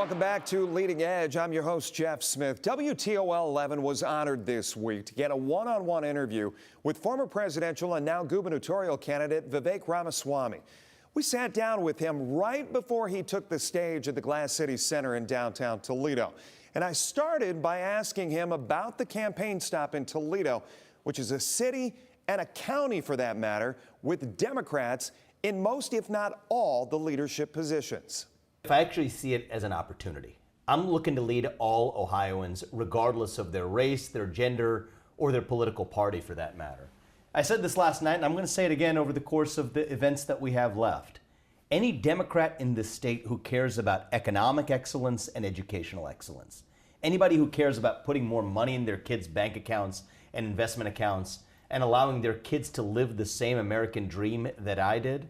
Welcome back to Leading Edge. I'm your host, Jeff Smith. WTOL 11 was honored this week to get a one-on-one interview with former presidential and now gubernatorial candidate Vivek Ramaswamy. We sat down with him right before he took the stage at the Glass City Center in downtown Toledo. And I started by asking him about the campaign stop in Toledo, which is a city and a county for that matter, with Democrats in most, if not all, the leadership positions. I actually see it as an opportunity. I'm looking to lead all Ohioans, regardless of their race, their gender, or their political party for that matter. I said this last night, and I'm going to say it again over the course of the events that we have left. Any Democrat in this state who cares about economic excellence and educational excellence, anybody who cares about putting more money in their kids' bank accounts and investment accounts and allowing their kids to live the same American dream that I did,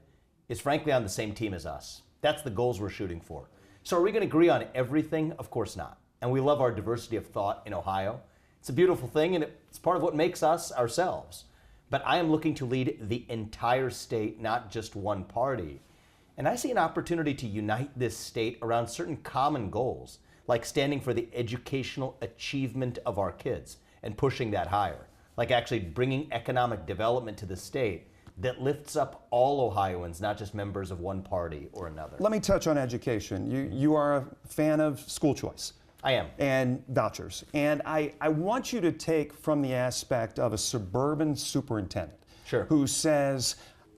is frankly on the same team as us. That's the goals we're shooting for. So are we going to agree on everything? Of course not. And we love our diversity of thought in Ohio. It's a beautiful thing, and it's part of what makes us ourselves. But I am looking to lead the entire state, not just one party. And I see an opportunity to unite this state around certain common goals, like standing for the educational achievement of our kids and pushing that higher, like actually bringing economic development to the state that lifts up all Ohioans, not just members of one party or another. Let me touch on education. You are a fan of school choice. I am. And vouchers. And I want you to take from the aspect of a suburban superintendent who says,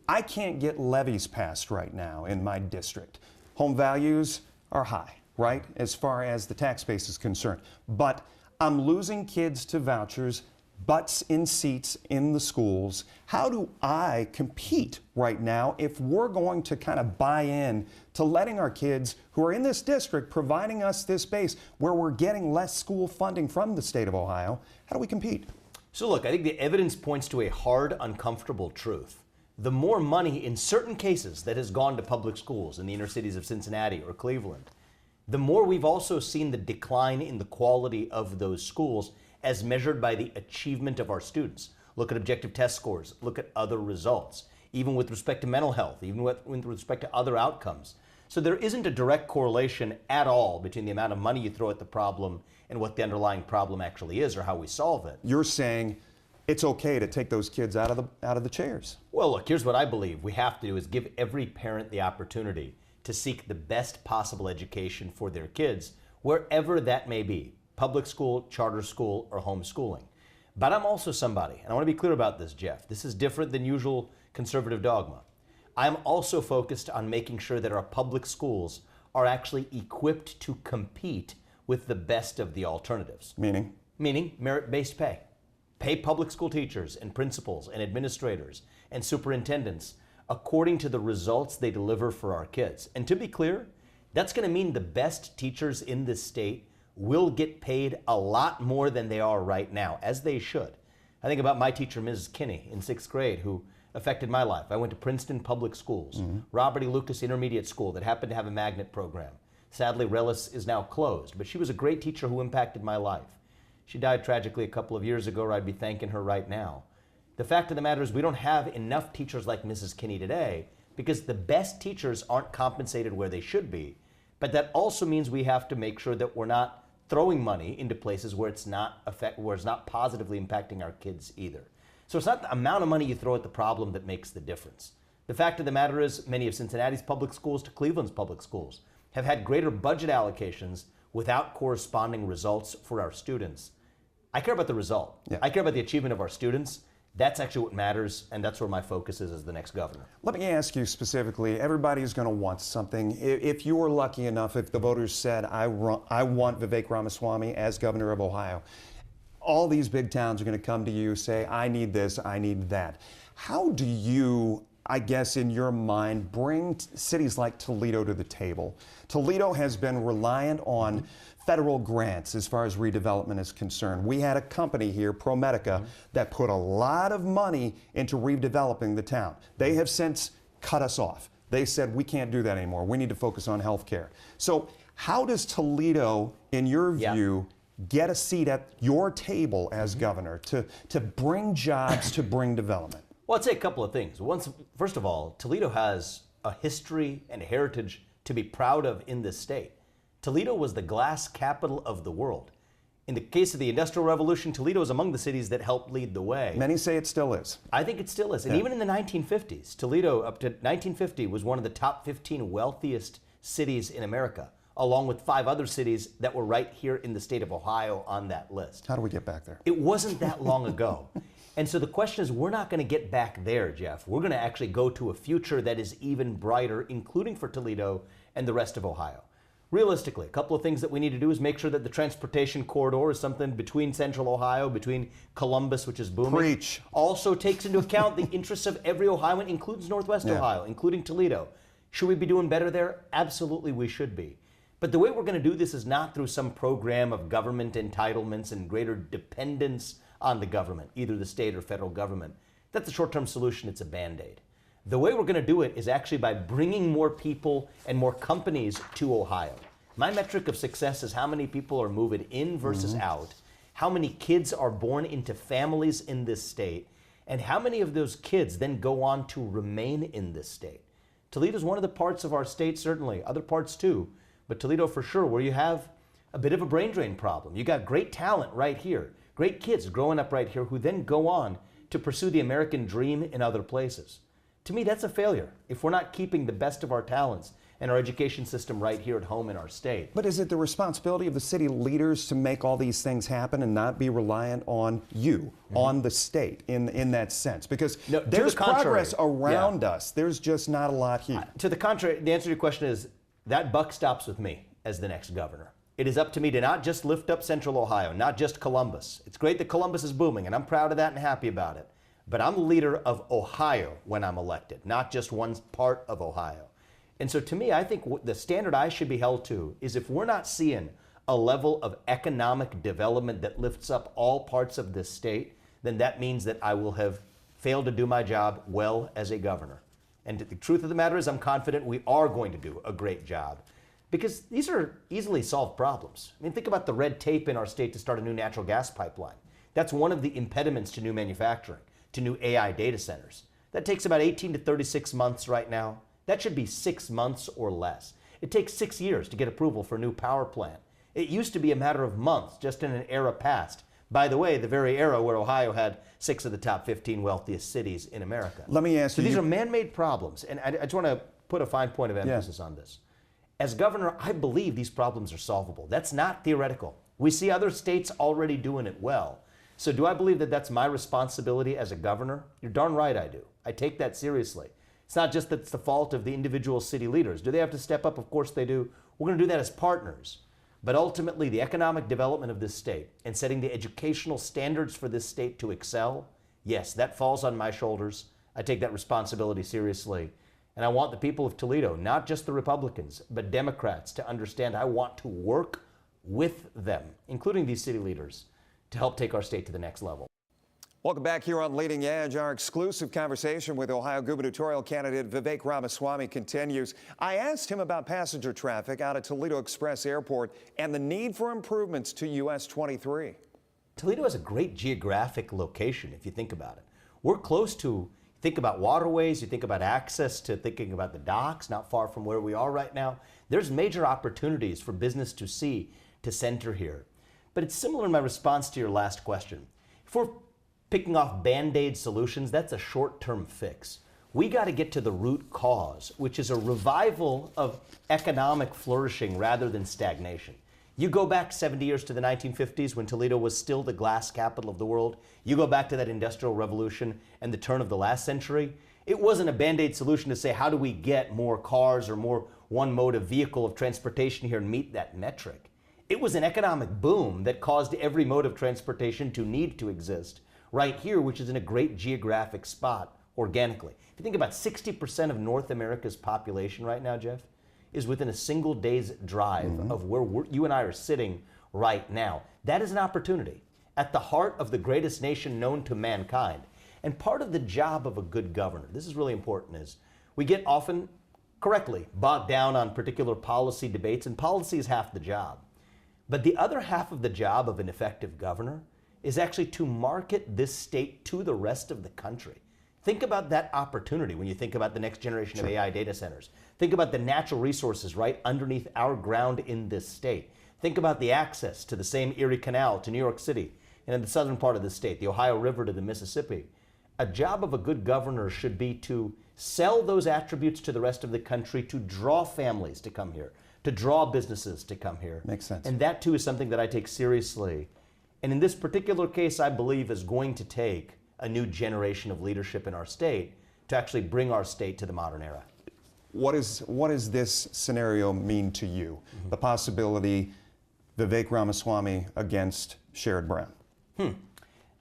I can't get levies passed right now in my district. Home values are high, right, as far as the tax base is concerned. But I'm losing kids to vouchers, butts in seats in the schools. How do I compete right now if we're going to kind of buy in to letting our kids who are in this district providing us this base where we're getting less school funding from the state of Ohio? How do we compete? So look, I think the evidence points to a hard, uncomfortable truth. The more money in certain cases that has gone to public schools in the inner cities of Cincinnati or Cleveland, the more we've also seen the decline in the quality of those schools as measured by the achievement of our students. Look at objective test scores, look at other results, even with respect to mental health, even with respect to other outcomes. So there isn't a direct correlation at all between the amount of money you throw at the problem and what the underlying problem actually is or how we solve it. You're saying it's okay to take those kids out of the chairs. Well, look, here's what I believe we have to do is give every parent the opportunity to seek the best possible education for their kids, wherever that may be. Public school, charter school, or homeschooling. But I'm also somebody, and I want to be clear about this, Jeff. This is different than usual conservative dogma. I'm also focused on making sure that our public schools are actually equipped to compete with the best of the alternatives. Meaning? Meaning merit-based pay. Pay public school teachers and principals and administrators and superintendents according to the results they deliver for our kids. And to be clear, that's going to mean the best teachers in this state will get paid a lot more than they are right now, as they should. I think about my teacher, Mrs. Kinney, in 6th grade, who affected my life. I went to Princeton Public Schools, Robert E. Lucas Intermediate School that happened to have a magnet program. Sadly, Rellis is now closed, but she was a great teacher who impacted my life. She died tragically a couple of years ago, or I'd be thanking her right now. The fact of the matter is we don't have enough teachers like Mrs. Kinney today because the best teachers aren't compensated where they should be. But that also means we have to make sure that we're not throwing money into places where it's not positively impacting our kids either. So it's not the amount of money you throw at the problem that makes the difference. The fact of the matter is many of Cincinnati's public schools to Cleveland's public schools have had greater budget allocations without corresponding results for our students. I care about the result. Yeah. I care about the achievement of our students. That's actually what matters, and that's where my focus is as the next governor. Let me ask you specifically, everybody's going to want something. If you were lucky enough, if the voters said, I want Vivek Ramaswamy as governor of Ohio, all these big towns are going to come to you, say, I need this, I need that. How do you, I guess in your mind, bring cities like Toledo to the table? Toledo has been reliant on federal grants as far as redevelopment is concerned. We had a company here, ProMedica, that put a lot of money into redeveloping the town. They have since cut us off. They said, we can't do that anymore. We need to focus on health care. So how does Toledo, in your view, get a seat at your table as governor to bring jobs, to bring development? Well, I'd say a couple of things. First of all, Toledo has a history and a heritage to be proud of in this state. Toledo was the glass capital of the world. In the case of the Industrial Revolution, Toledo is among the cities that helped lead the way. Many say it still is. I think it still is. And even in the 1950s, Toledo, up to 1950, was one of the top 15 wealthiest cities in America, along with 5 other cities that were right here in the state of Ohio on that list. How do we get back there? It wasn't that long ago. And so the question is, we're not going to get back there, Jeff. We're going to actually go to a future that is even brighter, including for Toledo and the rest of Ohio. Realistically, a couple of things that we need to do is make sure that the transportation corridor is something between central Ohio, between Columbus, which is booming. Preach. Also takes into account the interests of every Ohioan, includes Northwest Ohio, including Toledo. Should we be doing better there? Absolutely, we should be. But the way we're going to do this is not through some program of government entitlements and greater dependence on the government, either the state or federal government. That's a short-term solution. It's a Band-Aid. The way we're going to do it is actually by bringing more people and more companies to Ohio. My metric of success is how many people are moving in versus out, how many kids are born into families in this state, and how many of those kids then go on to remain in this state. Toledo is one of the parts of our state, certainly, other parts too, but Toledo for sure, where you have a bit of a brain drain problem. You got great talent right here, great kids growing up right here who then go on to pursue the American dream in other places. To me, that's a failure if we're not keeping the best of our talents and our education system right here at home in our state. But is it the responsibility of the city leaders to make all these things happen and not be reliant on you, on the state in that sense? Because there's progress around us. There's just not a lot here. To the contrary, the answer to your question is that buck stops with me as the next governor. It is up to me to not just lift up Central Ohio, not just Columbus. It's great that Columbus is booming, and I'm proud of that and happy about it. But I'm the leader of Ohio when I'm elected, not just one part of Ohio. And so to me, I think the standard I should be held to is if we're not seeing a level of economic development that lifts up all parts of this state, then that means that I will have failed to do my job well as a governor. And the truth of the matter is I'm confident we are going to do a great job because these are easily solved problems. I mean, think about the red tape in our state to start a new natural gas pipeline. That's one of the impediments to new manufacturing, to new AI data centers. That takes about 18 to 36 months right now. That should be 6 months or less. It takes 6 years to get approval for a new power plant. It used to be a matter of months, just in an era past. By the way, the very era where Ohio had 6 of the top 15 wealthiest cities in America. Let me ask you. So these are man-made problems, and I just want to put a fine point of emphasis on this. As governor, I believe these problems are solvable. That's not theoretical. We see other states already doing it well. So do I believe that that's my responsibility as a governor? You're darn right I do. I take that seriously. It's not just that it's the fault of the individual city leaders. Do they have to step up? Of course they do. We're going to do that as partners. But ultimately, the economic development of this state and setting the educational standards for this state to excel, yes, that falls on my shoulders. I take that responsibility seriously. And I want the people of Toledo, not just the Republicans, but Democrats, to understand I want to work with them, including these city leaders, to help take our state to the next level. Welcome back here on Leading Edge. Our exclusive conversation with Ohio gubernatorial candidate Vivek Ramaswamy continues. I asked him about passenger traffic out at Toledo Express Airport and the need for improvements to US 23. Toledo has a great geographic location, if you think about it. We're close to, think about waterways, you think about access to thinking about the docks, not far from where we are right now. There's major opportunities for business to center here. But it's similar in my response to your last question. If we're picking off Band-Aid solutions, that's a short-term fix. We got to get to the root cause, which is a revival of economic flourishing rather than stagnation. You go back 70 years to the 1950s when Toledo was still the glass capital of the world. You go back to that Industrial Revolution and the turn of the last century. It wasn't a Band-Aid solution to say, how do we get more cars or more one mode of vehicle of transportation here and meet that metric? It was an economic boom that caused every mode of transportation to need to exist right here, which is in a great geographic spot organically. If you think about 60% of North America's population right now, Jeff, is within a single day's drive of where you and I are sitting right now. That is an opportunity at the heart of the greatest nation known to mankind. And part of the job of a good governor, this is really important, is we get often, correctly, bogged down on particular policy debates, and policy is half the job. But the other half of the job of an effective governor is actually to market this state to the rest of the country. Think about that opportunity when you think about the next generation of AI data centers. Think about the natural resources right underneath our ground in this state. Think about the access to the same Erie Canal to New York City, and in the southern part of the state, the Ohio River to the Mississippi. A job of a good governor should be to sell those attributes to the rest of the country, to draw families to come here, to draw businesses to come here. Makes sense. And that too is something that I take seriously. And in this particular case, I believe is going to take a new generation of leadership in our state to actually bring our state to the modern era. What does this scenario mean to you? The possibility Vivek Ramaswamy against Sherrod Brown?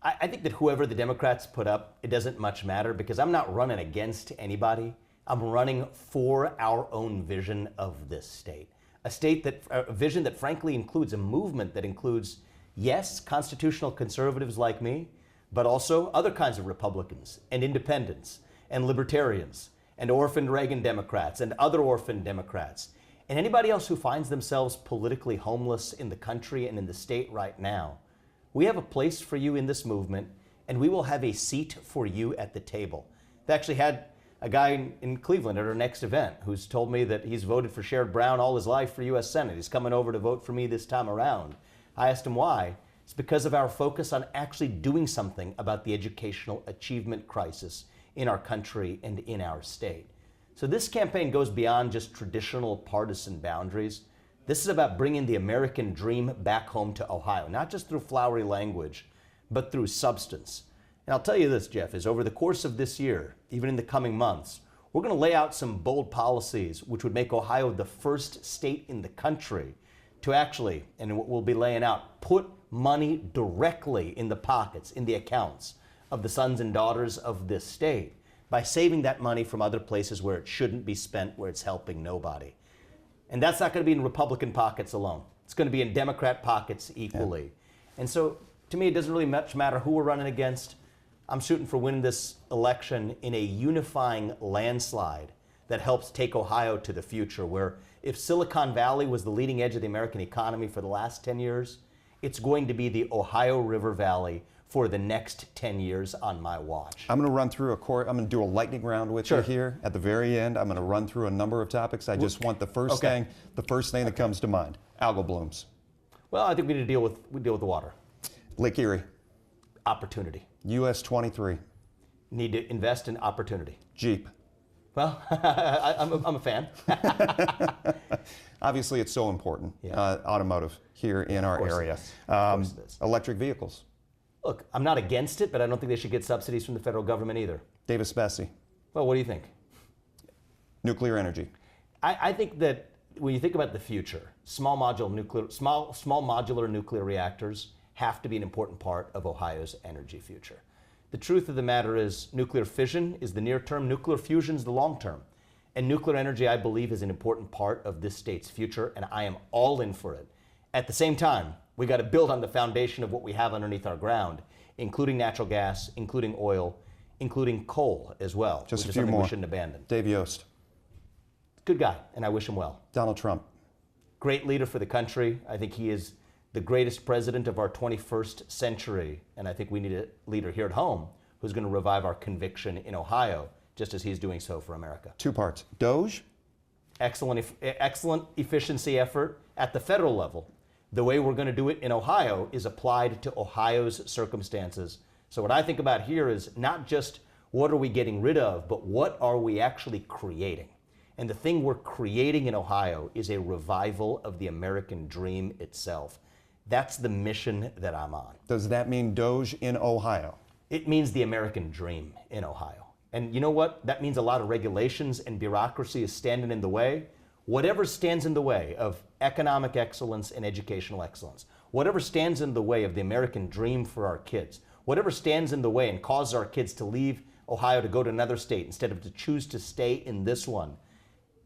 I think that whoever the Democrats put up, it doesn't much matter because I'm not running against anybody. I'm running for our own vision of this state. A vision that frankly includes a movement that includes, yes, constitutional conservatives like me, but also other kinds of Republicans and independents and libertarians and orphaned Reagan Democrats and other orphaned Democrats and anybody else who finds themselves politically homeless in the country and in the state right now. We have a place for you in this movement, and we will have a seat for you at the table. They actually had a guy in Cleveland at our next event who's told me that he's voted for Sherrod Brown all his life for U.S. Senate. He's coming over to vote for me this time around. I asked him why. It's because of our focus on actually doing something about the educational achievement crisis in our country and in our state. So this campaign goes beyond just traditional partisan boundaries. This is about bringing the American dream back home to Ohio, not just through flowery language, but through substance. And I'll tell you this, Jeff, is over the course of this year, even in the coming months, we're going to lay out some bold policies which would make Ohio the first state in the country to actually, and we'll be laying out, put money directly in the pockets, in the accounts of the sons and daughters of this state by saving that money from other places where it shouldn't be spent, where it's helping nobody. And that's not going to be in Republican pockets alone. It's going to be in Democrat pockets equally. Yeah. And so, to me, it doesn't really much matter who we're running against. I'm shooting for winning this election in a unifying landslide that helps take Ohio to the future, where if Silicon Valley was the leading edge of the American economy for the last 10 years, it's going to be the Ohio River Valley for the next 10 years on my watch. I'm going to run through I'm going to do a lightning round with you here. At the very end, I'm going to run through a number of topics. I just want the first thing that comes to mind. Algal blooms. Well, I think we need to deal with the water. Lake Erie. Opportunity. US 23. Need to invest in opportunity. Jeep. Well, I'm a fan. Obviously, it's so important, automotive here in our area. Of course it is. Electric vehicles. Look, I'm not against it, but I don't think they should get subsidies from the federal government either. Davis Bessie. Well, what do you think? Nuclear energy. I think that when you think about the future, small modular nuclear reactors have to be an important part of Ohio's energy future. The truth of the matter is nuclear fission is the near term, nuclear fusion is the long term. And nuclear energy, I believe, is an important part of this state's future, and I am all in for it. At the same time, we got to build on the foundation of what we have underneath our ground, including natural gas, including oil, including coal as well. Just which a is few something more. we shouldn't abandon. Dave Yost. Good guy, and I wish him well. Donald Trump. Great leader for the country. I think he is the greatest president of our 21st century, and I think we need a leader here at home who's going to revive our conviction in Ohio, just as he's doing so for America. Two parts. Doge. Excellent efficiency effort at the federal level. The way we're going to do it in Ohio is applied to Ohio's circumstances. So what I think about here is not just what are we getting rid of, but what are we actually creating? And the thing we're creating in Ohio is a revival of the American dream itself. That's the mission that I'm on. Does that mean Doge in Ohio? It means the American dream in Ohio. And you know what? That means a lot of regulations and bureaucracy is standing in the way. Whatever stands in the way of economic excellence and educational excellence, whatever stands in the way of the American dream for our kids, whatever stands in the way and causes our kids to leave Ohio to go to another state instead of to choose to stay in this one,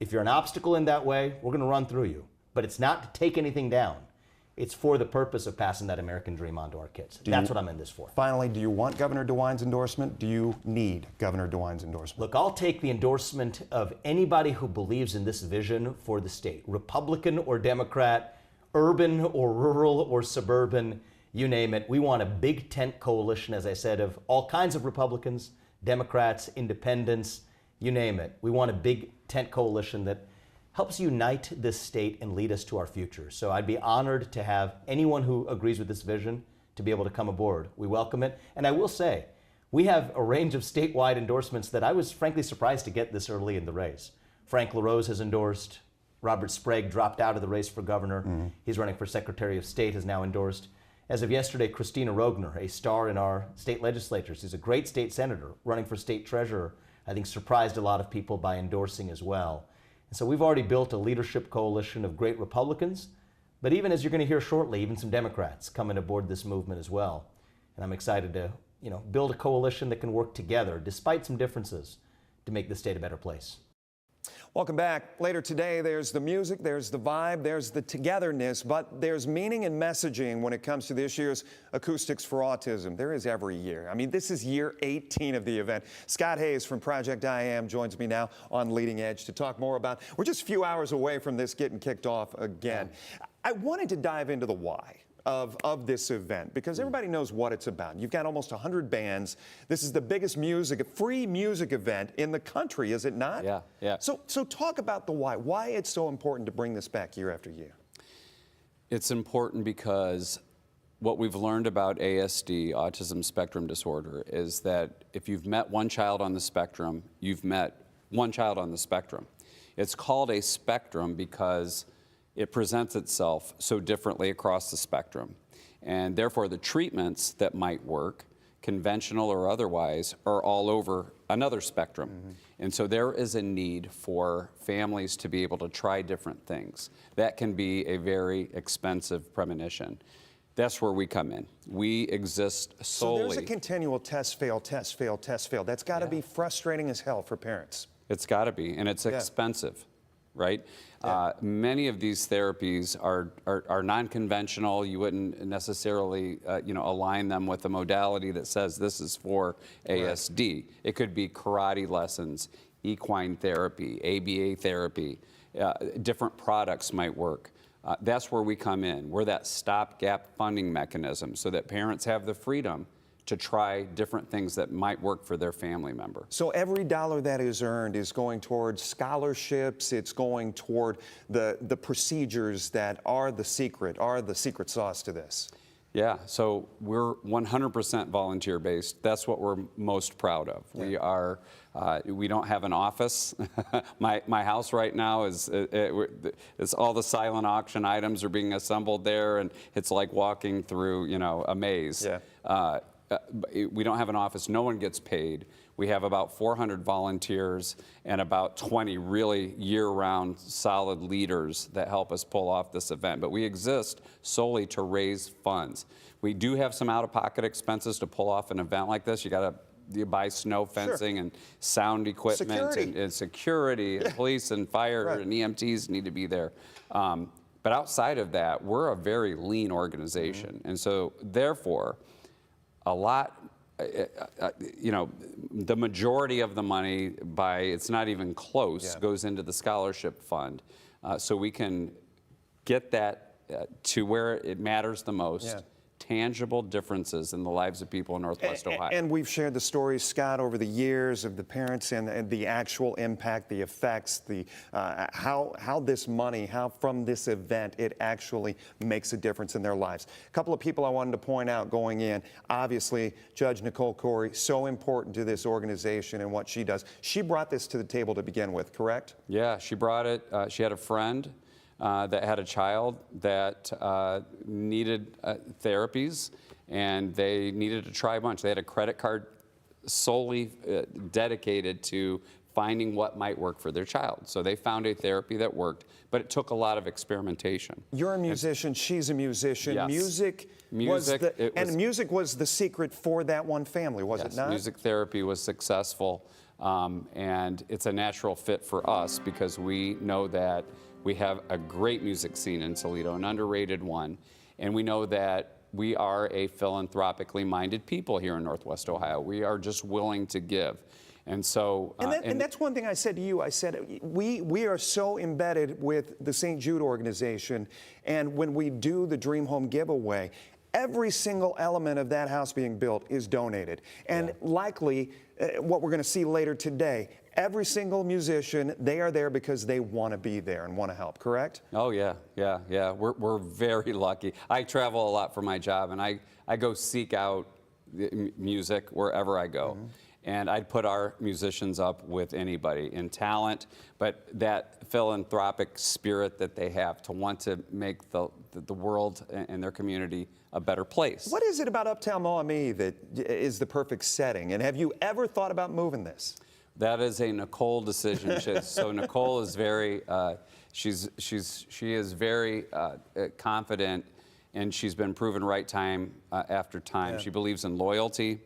if you're an obstacle in that way, we're going to run through you. But it's not to take anything down. It's for the purpose of passing that American dream on to our kids. That's what I'm in this for. Finally, do you want Governor DeWine's endorsement? Do you need Governor DeWine's endorsement? Look, I'll take the endorsement of anybody who believes in this vision for the state, Republican or Democrat, urban or rural or suburban, you name it. We want a big tent coalition, as I said, of all kinds of Republicans, Democrats, independents, you name it. We want a big tent coalition that helps unite this state and lead us to our future. So I'd be honored to have anyone who agrees with this vision to be able to come aboard. We welcome it. And I will say, we have a range of statewide endorsements that I was frankly surprised to get this early in the race. Frank LaRose has endorsed. Robert Sprague dropped out of the race for governor. He's running for Secretary of State, has now endorsed. As of yesterday, Christina Rogner, a star in our state legislatures. She's a great state senator running for state treasurer. I think surprised a lot of people by endorsing as well. And so we've already built a leadership coalition of great Republicans, but even as you're going to hear shortly, even some Democrats coming aboard this movement as well. And I'm excited to, build a coalition that can work together despite some differences to make the state a better place. Welcome back. Later today, there's the music, there's the vibe, there's the togetherness, but there's meaning and messaging when it comes to this year's Acoustics for Autism. There is every year. I mean, this is year 18 of the event. Scott Hayes from Project iAm joins me now on Leading Edge to talk more about, we're just a few hours away from this getting kicked off again. I wanted to dive into the why of this event, because everybody knows what it's about. You've got almost 100 bands. This is the biggest free music event in the country, is it not? Yeah, yeah. So talk about the why it's so important to bring this back year after year. It's important because what we've learned about ASD, autism spectrum disorder, is that if you've met one child on the spectrum, you've met one child on the spectrum. It's called a spectrum because it presents itself so differently across the spectrum. And therefore, the treatments that might work, conventional or otherwise, are all over another spectrum. And so there is a need for families to be able to try different things. That can be a very expensive premonition. That's where we come in. We exist solely. So there's a continual test, fail, test, fail, test, fail. That's got to be frustrating as hell for parents. It's got to be, and it's expensive, right? Many of these therapies are non-conventional. You wouldn't necessarily, align them with a modality that says this is for ASD. Right. It could be karate lessons, equine therapy, ABA therapy. Different products might work. That's where we come in. We're that stopgap funding mechanism so that parents have the freedom to try different things that might work for their family member. So every dollar that is earned is going towards scholarships, it's going toward the procedures that are the secret sauce to this. Yeah, so we're 100% volunteer-based. That's what we're most proud of. Yeah. We don't have an office. My house right now is all the silent auction items are being assembled there, and it's like walking through, a maze. Yeah. We don't have an office. No one gets paid. We have about 400 volunteers and about 20 really year-round solid leaders that help us pull off this event. But we exist solely to raise funds. We do have some out-of-pocket expenses to pull off an event like this. You buy snow fencing and sound equipment and security, and police and fire and EMTs need to be there. But outside of that, we're a very lean organization. And so therefore, a lot, the majority of the money, it's not even close, goes into the scholarship fund. So we can get that to where it matters the most. Tangible differences in the lives of people in Northwest Ohio. And we've shared the stories, Scott, over the years of the parents and the actual impact, the effects, how this money, how from this event, it actually makes a difference in their lives. A couple of people I wanted to point out going in. Obviously, Judge Nicole Corey, so important to this organization and what she does. She brought this to the table to begin with, correct? Yeah, she brought it. She had a friend that had a child that needed therapies, and they needed to try a bunch. They had a credit card solely dedicated to finding what might work for their child. So they found a therapy that worked, but it took a lot of experimentation. You're a musician, she's a musician. Yes. Music was the secret for that one family, was it not? Music therapy was successful, and it's a natural fit for us because we know that we have a great music scene in Toledo, an underrated one, and we know that we are a philanthropically minded people here in Northwest Ohio. We are just willing to give. And so, and that's one thing I said to you. I said, we are so embedded with the St. Jude organization, and when we do the Dream Home giveaway, every single element of that house being built is donated. And likely, what we're going to see later today, every single musician, they are there because they want to be there and want to help, correct? Oh, yeah. We're very lucky. I travel a lot for my job, and I go seek out music wherever I go. And I'd put our musicians up with anybody in talent, but that philanthropic spirit that they have to want to make the world and their community a better place. What is it about Uptown Maumee that is the perfect setting? And have you ever thought about moving this? That is a Nicole decision. So Nicole is very, she is very confident, and she's been proven right time after time. She believes in loyalty.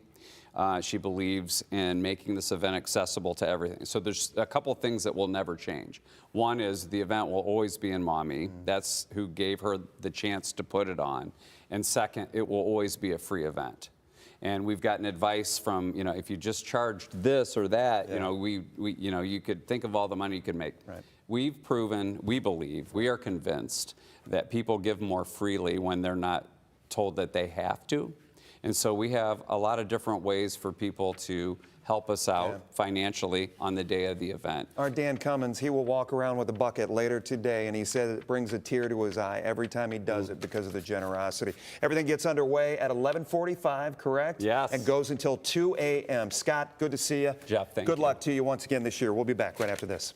She believes in making this event accessible to everything. So there's a couple of things that will never change. One is the event will always be in Maumee. That's who gave her the chance to put it on. And second, it will always be a free event. And we've gotten advice from, if you just charged this or that, you could think of all the money you could make. Right. We've proven, we believe, we are convinced that people give more freely when they're not told that they have to. And so we have a lot of different ways for people to help us out financially on the day of the event. Our Dan Cummins, he will walk around with a bucket later today, and he said it brings a tear to his eye every time he does it because of the generosity. Everything gets underway at 11:45, correct? Yes. And goes until 2 a.m. Scott, good to see you. Jeff, thank you. Good luck to you once again this year. We'll be back right after this.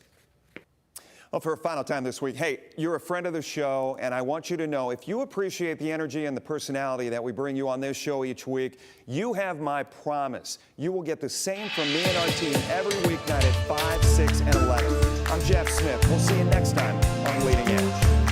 Well, for a final time this week, hey, you're a friend of the show, and I want you to know, if you appreciate the energy and the personality that we bring you on this show each week, you have my promise. You will get the same from me and our team every weeknight at 5, 6, and 11. I'm Jeff Smith. We'll see you next time on Leading Edge.